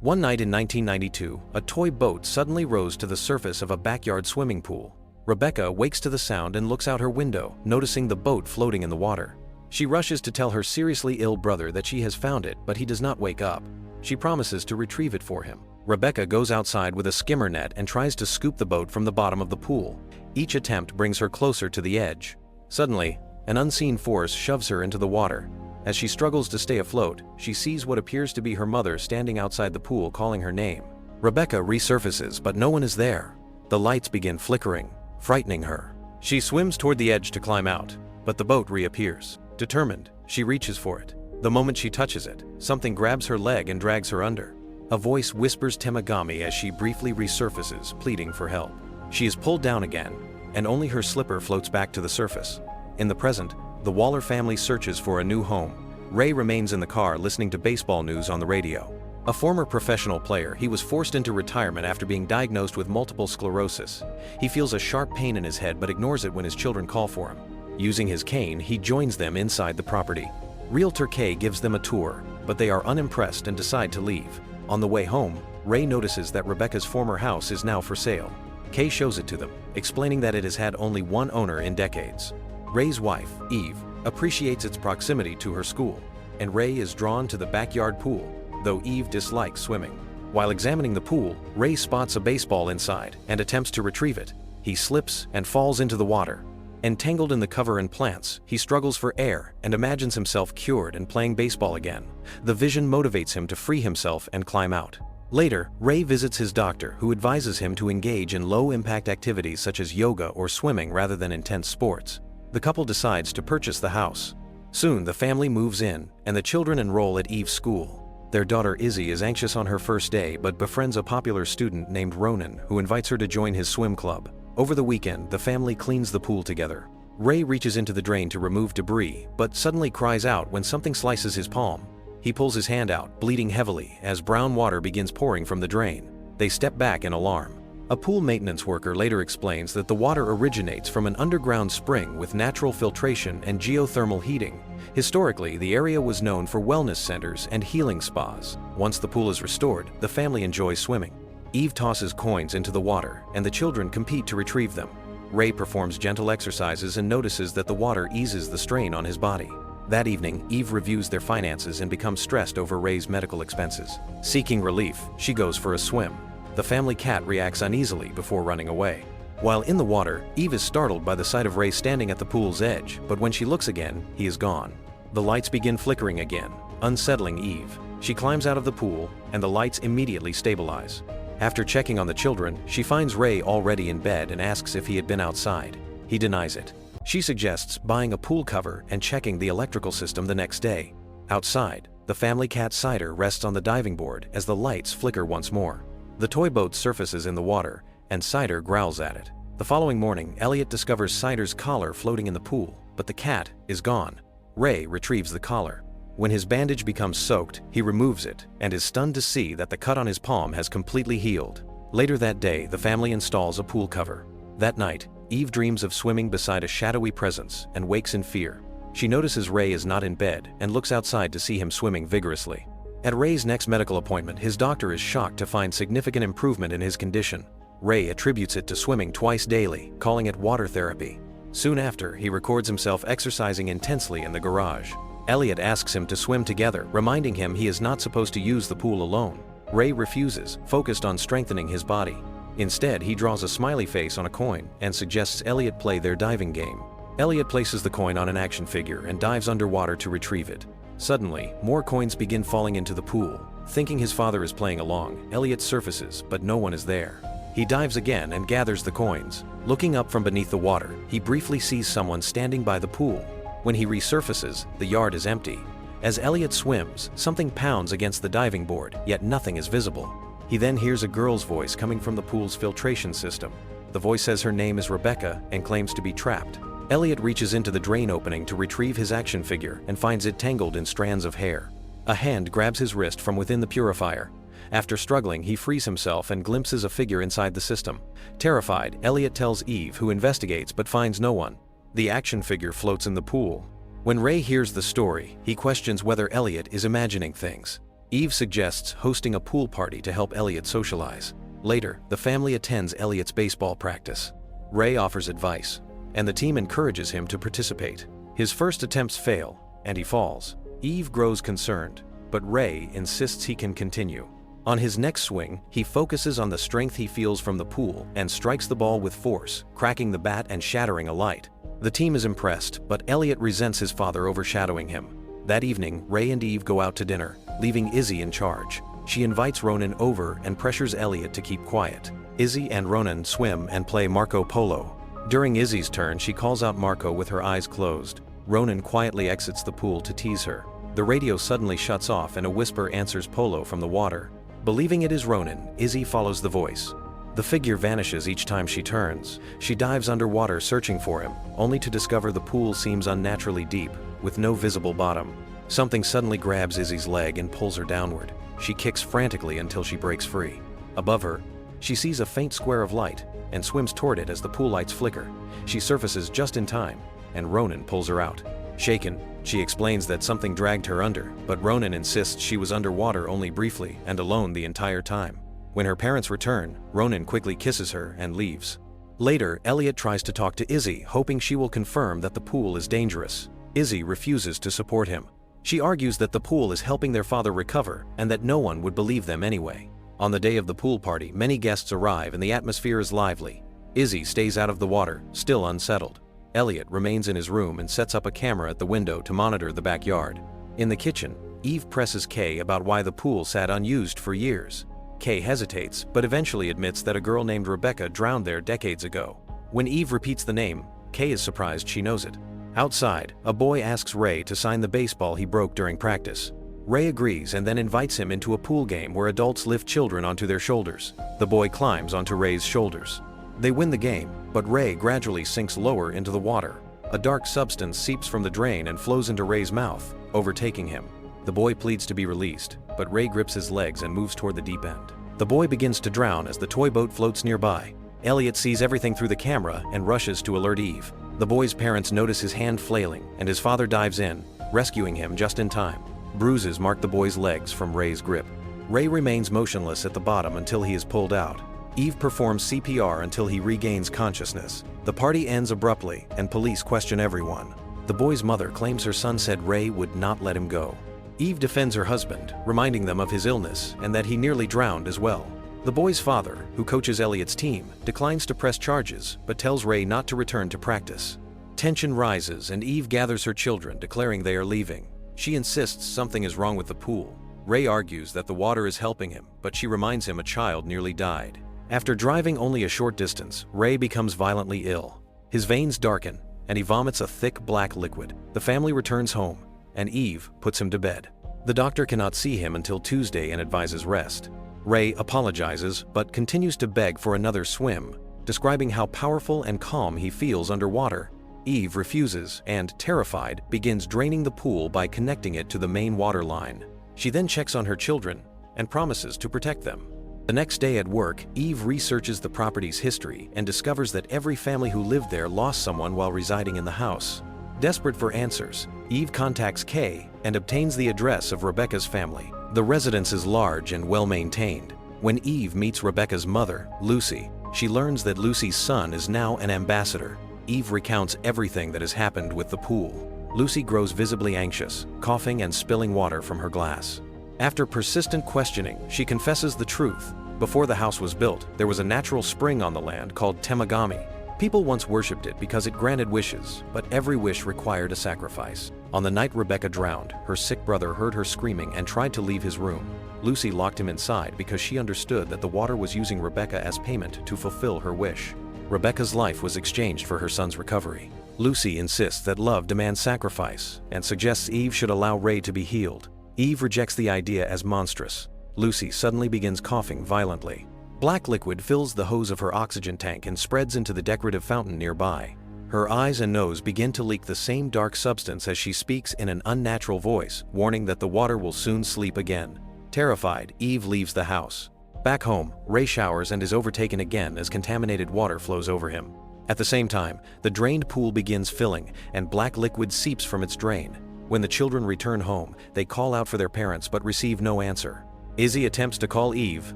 One night in 1992, a toy boat suddenly rose to the surface of a backyard swimming pool. Rebecca wakes to the sound and looks out her window, noticing the boat floating in the water. She rushes to tell her seriously ill brother that she has found it, but he does not wake up. She promises to retrieve it for him. Rebecca goes outside with a skimmer net and tries to scoop the boat from the bottom of the pool. Each attempt brings her closer to the edge. Suddenly, an unseen force shoves her into the water. As she struggles to stay afloat, she sees what appears to be her mother standing outside the pool calling her name. Rebecca resurfaces, but no one is there. The lights begin flickering, frightening her. She swims toward the edge to climb out, but the boat reappears. Determined, she reaches for it. The moment she touches it, something grabs her leg and drags her under. A voice whispers Temagami as she briefly resurfaces, pleading for help. She is pulled down again, and only her slipper floats back to the surface. In the present, the Waller family searches for a new home. Ray remains in the car listening to baseball news on the radio. A former professional player, he was forced into retirement after being diagnosed with multiple sclerosis. He feels a sharp pain in his head but ignores it when his children call for him. Using his cane, he joins them inside the property. Realtor Kay gives them a tour, but they are unimpressed and decide to leave. On the way home, Ray notices that Rebecca's former house is now for sale. Kay shows it to them, explaining that it has had only one owner in decades. Ray's wife, Eve, appreciates its proximity to her school, and Ray is drawn to the backyard pool, though Eve dislikes swimming. While examining the pool, Ray spots a baseball inside and attempts to retrieve it. He slips and falls into the water. Entangled in the cover and plants, he struggles for air and imagines himself cured and playing baseball again. The vision motivates him to free himself and climb out. Later, Ray visits his doctor, who advises him to engage in low-impact activities such as yoga or swimming rather than intense sports. The couple decides to purchase the house. Soon, the family moves in, and the children enroll at Eve's school. Their daughter Izzy is anxious on her first day but befriends a popular student named Ronan, who invites her to join his swim club. Over the weekend, the family cleans the pool together. Ray reaches into the drain to remove debris, but suddenly cries out when something slices his palm. He pulls his hand out, bleeding heavily, as brown water begins pouring from the drain. They step back in alarm. A pool maintenance worker later explains that the water originates from an underground spring with natural filtration and geothermal heating. Historically, the area was known for wellness centers and healing spas. Once the pool is restored, the family enjoys swimming. Eve tosses coins into the water, and the children compete to retrieve them. Ray performs gentle exercises and notices that the water eases the strain on his body. That evening, Eve reviews their finances and becomes stressed over Ray's medical expenses. Seeking relief, she goes for a swim. The family cat reacts uneasily before running away. While in the water, Eve is startled by the sight of Ray standing at the pool's edge, but when she looks again, he is gone. The lights begin flickering again, unsettling Eve. She climbs out of the pool, and the lights immediately stabilize. After checking on the children, she finds Ray already in bed and asks if he had been outside. He denies it. She suggests buying a pool cover and checking the electrical system the next day. Outside, the family cat Cider rests on the diving board as the lights flicker once more. The toy boat surfaces in the water, and Cider growls at it. The following morning, Elliot discovers Cider's collar floating in the pool, but the cat is gone. Ray retrieves the collar. When his bandage becomes soaked, he removes it and is stunned to see that the cut on his palm has completely healed. Later that day, the family installs a pool cover. That night, Eve dreams of swimming beside a shadowy presence and wakes in fear. She notices Ray is not in bed and looks outside to see him swimming vigorously. At Ray's next medical appointment, his doctor is shocked to find significant improvement in his condition. Ray attributes it to swimming twice daily, calling it water therapy. Soon after, he records himself exercising intensely in the garage. Elliot asks him to swim together, reminding him he is not supposed to use the pool alone. Ray refuses, focused on strengthening his body. Instead, he draws a smiley face on a coin and suggests Elliot play their diving game. Elliot places the coin on an action figure and dives underwater to retrieve it. Suddenly, more coins begin falling into the pool. Thinking his father is playing along, Elliot surfaces, but no one is there. He dives again and gathers the coins. Looking up from beneath the water, he briefly sees someone standing by the pool. When he resurfaces, the yard is empty. As Elliot swims, something pounds against the diving board, yet nothing is visible. He then hears a girl's voice coming from the pool's filtration system. The voice says her name is Rebecca and claims to be trapped. Elliot reaches into the drain opening to retrieve his action figure and finds it tangled in strands of hair. A hand grabs his wrist from within the purifier. After struggling, he frees himself and glimpses a figure inside the system. Terrified, Elliot tells Eve, who investigates but finds no one. The action figure floats in the pool. When Ray hears the story, he questions whether Elliot is imagining things. Eve suggests hosting a pool party to help Elliot socialize. Later, the family attends Elliot's baseball practice. Ray offers advice, and the team encourages him to participate. His first attempts fail, and he falls. Eve grows concerned, but Ray insists he can continue. On his next swing, he focuses on the strength he feels from the pool and strikes the ball with force, cracking the bat and shattering a light. The team is impressed, but Elliot resents his father overshadowing him. That evening, Ray and Eve go out to dinner, leaving Izzy in charge. She invites Ronan over and pressures Elliot to keep quiet. Izzy and Ronan swim and play Marco Polo. During Izzy's turn, she calls out Marco with her eyes closed. Ronan quietly exits the pool to tease her. The radio suddenly shuts off and a whisper answers Polo from the water. Believing it is Ronan, Izzy follows the voice. The figure vanishes each time she turns. She dives underwater searching for him, only to discover the pool seems unnaturally deep, with no visible bottom. Something suddenly grabs Izzy's leg and pulls her downward. She kicks frantically until she breaks free. Above her, she sees a faint square of light and swims toward it as the pool lights flicker. She surfaces just in time, and Ronan pulls her out. Shaken, she explains that something dragged her under, but Ronan insists she was underwater only briefly and alone the entire time. When her parents return, Ronan quickly kisses her and leaves. Later, Elliot tries to talk to Izzy, hoping she will confirm that the pool is dangerous. Izzy refuses to support him. She argues that the pool is helping their father recover and that no one would believe them anyway. On the day of the pool party, many guests arrive and the atmosphere is lively. Izzy stays out of the water, still unsettled. Elliot remains in his room and sets up a camera at the window to monitor the backyard. In the kitchen, Eve presses Kay about why the pool sat unused for years. Kay hesitates, but eventually admits that a girl named Rebecca drowned there decades ago. When Eve repeats the name, Kay is surprised she knows it. Outside, a boy asks Ray to sign the baseball he broke during practice. Ray agrees and then invites him into a pool game where adults lift children onto their shoulders. The boy climbs onto Ray's shoulders. They win the game, but Ray gradually sinks lower into the water. A dark substance seeps from the drain and flows into Ray's mouth, overtaking him. The boy pleads to be released, but Ray grips his legs and moves toward the deep end. The boy begins to drown as the toy boat floats nearby. Elliot sees everything through the camera and rushes to alert Eve. The boy's parents notice his hand flailing, and his father dives in, rescuing him just in time. Bruises mark the boy's legs from Ray's grip. Ray remains motionless at the bottom until he is pulled out. Eve performs CPR until he regains consciousness. The party ends abruptly, and police question everyone. The boy's mother claims her son said Ray would not let him go. Eve defends her husband, reminding them of his illness and that he nearly drowned as well. The boy's father, who coaches Elliot's team, declines to press charges but tells Ray not to return to practice. Tension rises and Eve gathers her children, declaring they are leaving. She insists something is wrong with the pool. Ray argues that the water is helping him, but she reminds him a child nearly died. After driving only a short distance, Ray becomes violently ill. His veins darken, and he vomits a thick black liquid. The family returns home, and Eve puts him to bed. The doctor cannot see him until Tuesday and advises rest. Ray apologizes, but continues to beg for another swim, describing how powerful and calm he feels underwater. Eve refuses and, terrified, begins draining the pool by connecting it to the main water line. She then checks on her children and promises to protect them. The next day at work, Eve researches the property's history and discovers that every family who lived there lost someone while residing in the house. Desperate for answers, Eve contacts Kay and obtains the address of Rebecca's family. The residence is large and well-maintained. When Eve meets Rebecca's mother, Lucy, she learns that Lucy's son is now an ambassador. Eve recounts everything that has happened with the pool. Lucy grows visibly anxious, coughing and spilling water from her glass. After persistent questioning, she confesses the truth. Before the house was built, there was a natural spring on the land called Temagami. People once worshipped it because it granted wishes, but every wish required a sacrifice. On the night Rebecca drowned, her sick brother heard her screaming and tried to leave his room. Lucy locked him inside because she understood that the water was using Rebecca as payment to fulfill her wish. Rebecca's life was exchanged for her son's recovery. Lucy insists that love demands sacrifice and suggests Eve should allow Ray to be healed. Eve rejects the idea as monstrous. Lucy suddenly begins coughing violently. Black liquid fills the hose of her oxygen tank and spreads into the decorative fountain nearby. Her eyes and nose begin to leak the same dark substance as she speaks in an unnatural voice, warning that the water will soon sleep again. Terrified, Eve leaves the house. Back home, Ray showers and is overtaken again as contaminated water flows over him. At the same time, the drained pool begins filling and black liquid seeps from its drain. When the children return home, they call out for their parents but receive no answer. Izzy attempts to call Eve,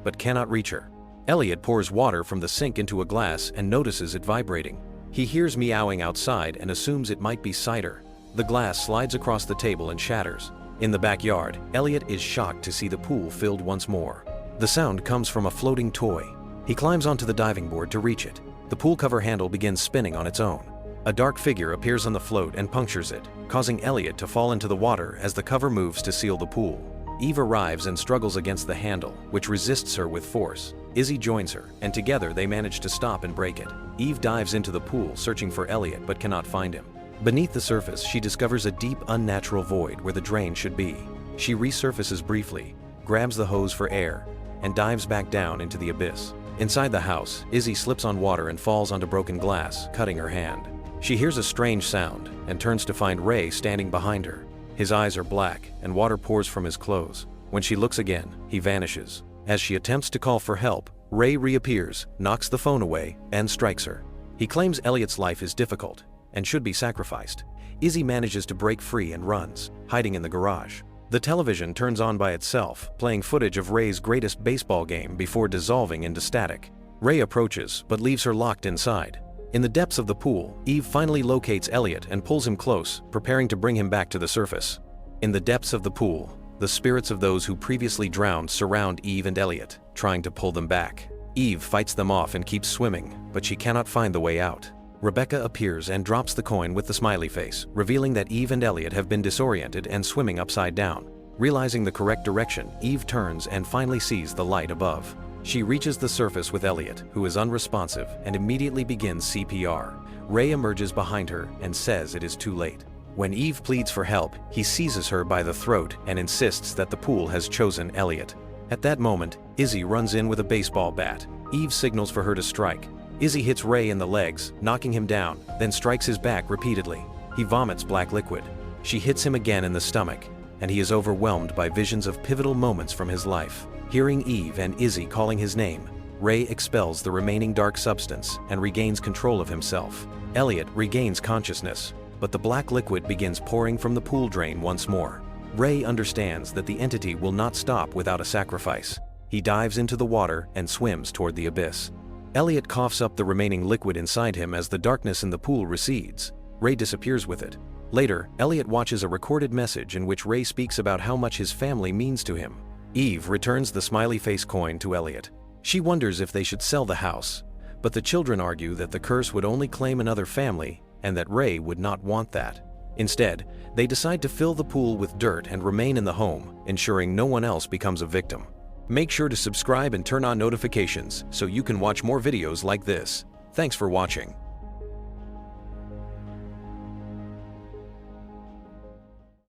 but cannot reach her. Elliot pours water from the sink into a glass and notices it vibrating. He hears meowing outside and assumes it might be cider. The glass slides across the table and shatters. In the backyard, Elliot is shocked to see the pool filled once more. The sound comes from a floating toy. He climbs onto the diving board to reach it. The pool cover handle begins spinning on its own. A dark figure appears on the float and punctures it, causing Elliot to fall into the water as the cover moves to seal the pool. Eve arrives and struggles against the handle, which resists her with force. Izzy joins her, and together they manage to stop and break it. Eve dives into the pool searching for Elliot but cannot find him. Beneath the surface, she discovers a deep, unnatural void where the drain should be. She resurfaces briefly, grabs the hose for air, and dives back down into the abyss. Inside the house, Izzy slips on water and falls onto broken glass, cutting her hand. She hears a strange sound and turns to find Ray standing behind her. His eyes are black and water pours from his clothes. When she looks again, he vanishes. As she attempts to call for help, Ray reappears, knocks the phone away, and strikes her. He claims Elliot's life is difficult and should be sacrificed. Izzy manages to break free and runs, hiding in the garage. The television turns on by itself, playing footage of Ray's greatest baseball game before dissolving into static. Ray approaches, but leaves her locked inside. In the depths of the pool, Eve finally locates Elliot and pulls him close, preparing to bring him back to the surface. In the depths of the pool, the spirits of those who previously drowned surround Eve and Elliot, trying to pull them back. Eve fights them off and keeps swimming, but she cannot find the way out. Rebecca appears and drops the coin with the smiley face, revealing that Eve and Elliot have been disoriented and swimming upside down. Realizing the correct direction, Eve turns and finally sees the light above. She reaches the surface with Elliot, who is unresponsive, and immediately begins CPR. Ray emerges behind her and says it is too late. When Eve pleads for help, he seizes her by the throat and insists that the pool has chosen Elliot. At that moment, Izzy runs in with a baseball bat. Eve signals for her to strike. Izzy hits Ray in the legs, knocking him down, then strikes his back repeatedly. He vomits black liquid. She hits him again in the stomach, and he is overwhelmed by visions of pivotal moments from his life. Hearing Eve and Izzy calling his name, Ray expels the remaining dark substance and regains control of himself. Elliot regains consciousness, but the black liquid begins pouring from the pool drain once more. Ray understands that the entity will not stop without a sacrifice. He dives into the water and swims toward the abyss. Elliot coughs up the remaining liquid inside him as the darkness in the pool recedes. Ray disappears with it. Later, Elliot watches a recorded message in which Ray speaks about how much his family means to him. Eve returns the smiley face coin to Elliot. She wonders if they should sell the house, but the children argue that the curse would only claim another family and that Ray would not want that. Instead, they decide to fill the pool with dirt and remain in the home, ensuring no one else becomes a victim. Make sure to subscribe and turn on notifications so you can watch more videos like this. Thanks for watching.